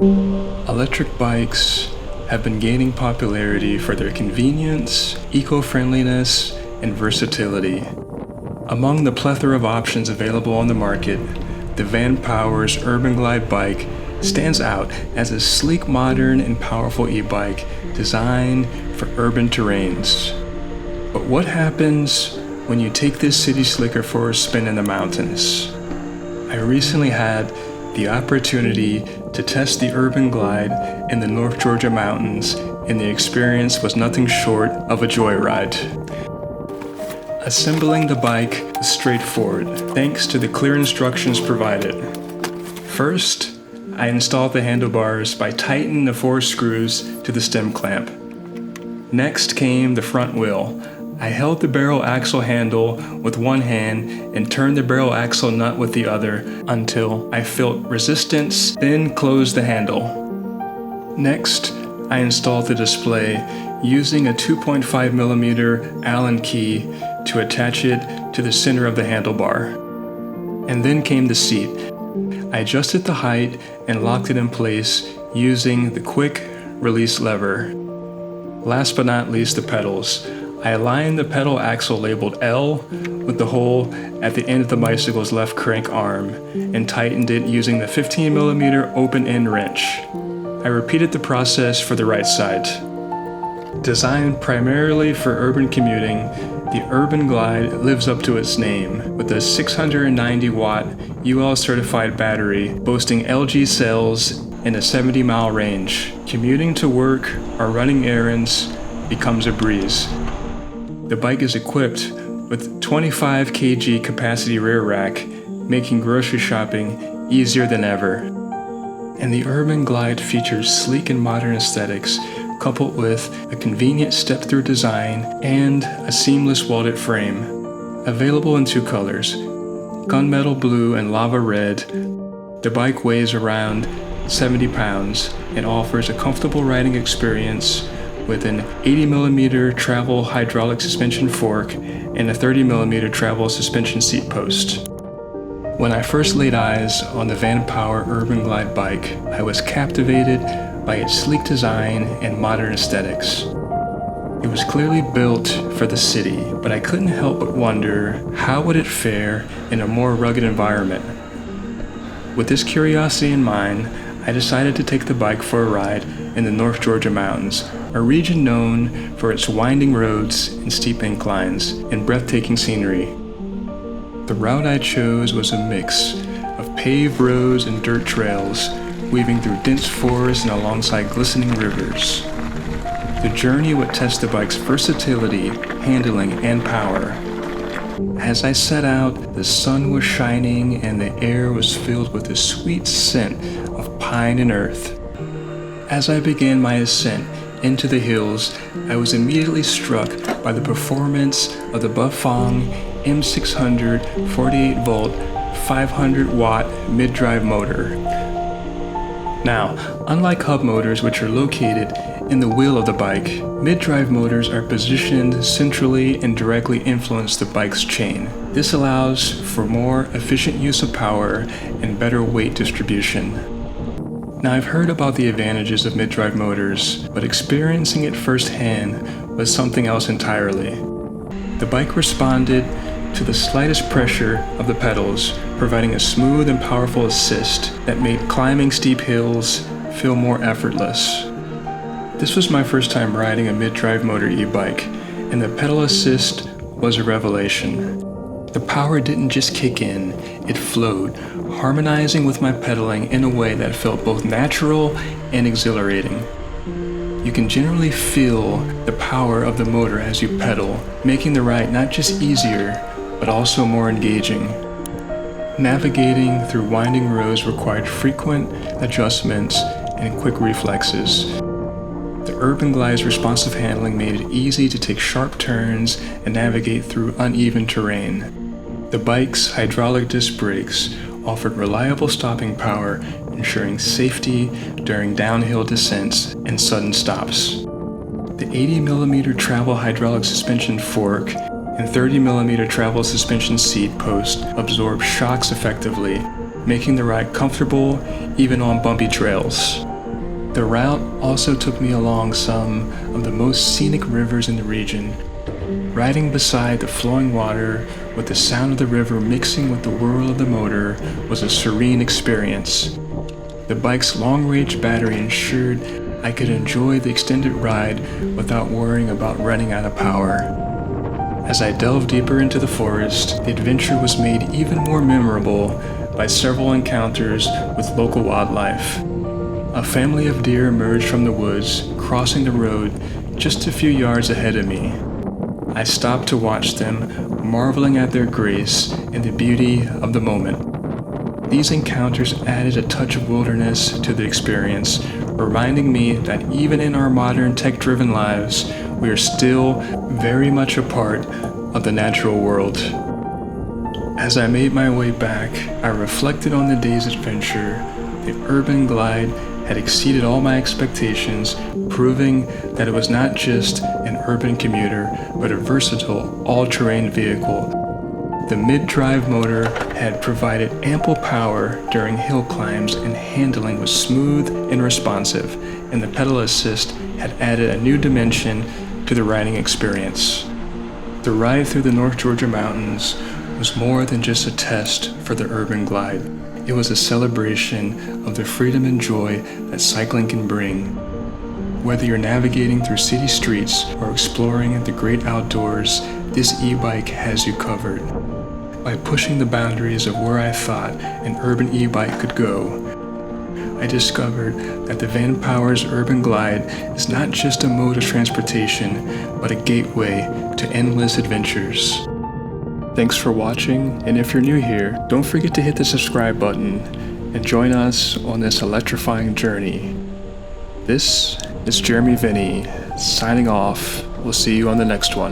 Electric bikes have been gaining popularity for their convenience, eco-friendliness, and versatility. Among the plethora of options available on the market, the VANPOWERS Urban Glide Bike stands out as a sleek, modern, and powerful e-bike designed for urban terrains. But what happens when you take this city slicker for a spin in the mountains? I recently had the opportunity to test the Urban Glide in the North Georgia mountains, and the experience was nothing short of a joyride. Assembling the bike is straightforward, thanks to the clear instructions provided. First, I installed the handlebars by tightening the 4 screws to the stem clamp. Next came the front wheel. I held the barrel axle handle with one hand and turned the barrel axle nut with the other until I felt resistance, then closed the handle. Next, I installed the display using a 2.5mm Allen key to attach it to the center of the handlebar. And then came the seat. I adjusted the height and locked it in place using the quick release lever. Last but not least, the pedals. I aligned the pedal axle labeled L with the hole at the end of the bicycle's left crank arm and tightened it using the 15mm open end wrench. I repeated the process for the right side. Designed primarily for urban commuting, the Urban Glide lives up to its name with a 690-watt UL certified battery boasting LG cells and a 70-mile range. Commuting to work or running errands becomes a breeze. The bike is equipped with 25 kg capacity rear rack, making grocery shopping easier than ever. And the Urban Glide features sleek and modern aesthetics, coupled with a convenient step-through design and a seamless welded frame. Available in 2 colors, gunmetal blue and lava red, the bike weighs around 70 pounds and offers a comfortable riding experience with an 80mm travel hydraulic suspension fork and a 30mm travel suspension seat post. When I first laid eyes on the VANPOWER Urban Glide bike, I was captivated by its sleek design and modern aesthetics. It was clearly built for the city, but I couldn't help but wonder how would it fare in a more rugged environment. With this curiosity in mind, I decided to take the bike for a ride in the North Georgia mountains, a region known for its winding roads and steep inclines and breathtaking scenery. The route I chose was a mix of paved roads and dirt trails, weaving through dense forests and alongside glistening rivers. The journey would test the bike's versatility, handling, and power. As I set out, the sun was shining and the air was filled with a sweet scent of pine and earth. As I began my ascent into the hills, I was immediately struck by the performance of the Bafang M600 48-volt 500-watt mid-drive motor. Now, unlike hub motors, which are located in the wheel of the bike, mid-drive motors are positioned centrally and directly influence the bike's chain. This allows for more efficient use of power and better weight distribution. Now, I've heard about the advantages of mid-drive motors, but experiencing it firsthand was something else entirely. The bike responded to the slightest pressure of the pedals, providing a smooth and powerful assist that made climbing steep hills feel more effortless. This was my first time riding a mid-drive motor e-bike, and the pedal assist was a revelation. The power didn't just kick in, it flowed, harmonizing with my pedaling in a way that felt both natural and exhilarating. You can generally feel the power of the motor as you pedal, making the ride not just easier, but also more engaging. Navigating through winding roads required frequent adjustments and quick reflexes. The Urban Glide's responsive handling made it easy to take sharp turns and navigate through uneven terrain. The bike's hydraulic disc brakes offered reliable stopping power, ensuring safety during downhill descents and sudden stops. The 80mm travel hydraulic suspension fork and 30mm travel suspension seat post absorb shocks effectively, making the ride comfortable even on bumpy trails. The route also took me along some of the most scenic rivers in the region. Riding beside the flowing water with the sound of the river mixing with the whirl of the motor was a serene experience. The bike's long-range battery ensured I could enjoy the extended ride without worrying about running out of power. As I delved deeper into the forest, the adventure was made even more memorable by several encounters with local wildlife. A family of deer emerged from the woods, crossing the road just a few yards ahead of me. I stopped to watch them, marveling at their grace and the beauty of the moment. These encounters added a touch of wilderness to the experience, reminding me that even in our modern tech-driven lives, we are still very much a part of the natural world. As I made my way back, I reflected on the day's adventure. The Urban Glide had exceeded all my expectations, proving that it was not just an urban commuter, but a versatile, all-terrain vehicle. The mid-drive motor had provided ample power during hill climbs, and handling was smooth and responsive, and the pedal assist had added a new dimension to the riding experience. The ride through the North Georgia mountains was more than just a test for the Urban Glide. It was a celebration of the freedom and joy that cycling can bring. Whether you're navigating through city streets or exploring the great outdoors, this e-bike has you covered. By pushing the boundaries of where I thought an urban e-bike could go, I discovered that the VANPOWERS Urban Glide is not just a mode of transportation, but a gateway to endless adventures. Thanks for watching, and if you're new here, don't forget to hit the subscribe button and join us on this electrifying journey. This is Jeremy Vinny, signing off. We'll see you on the next one.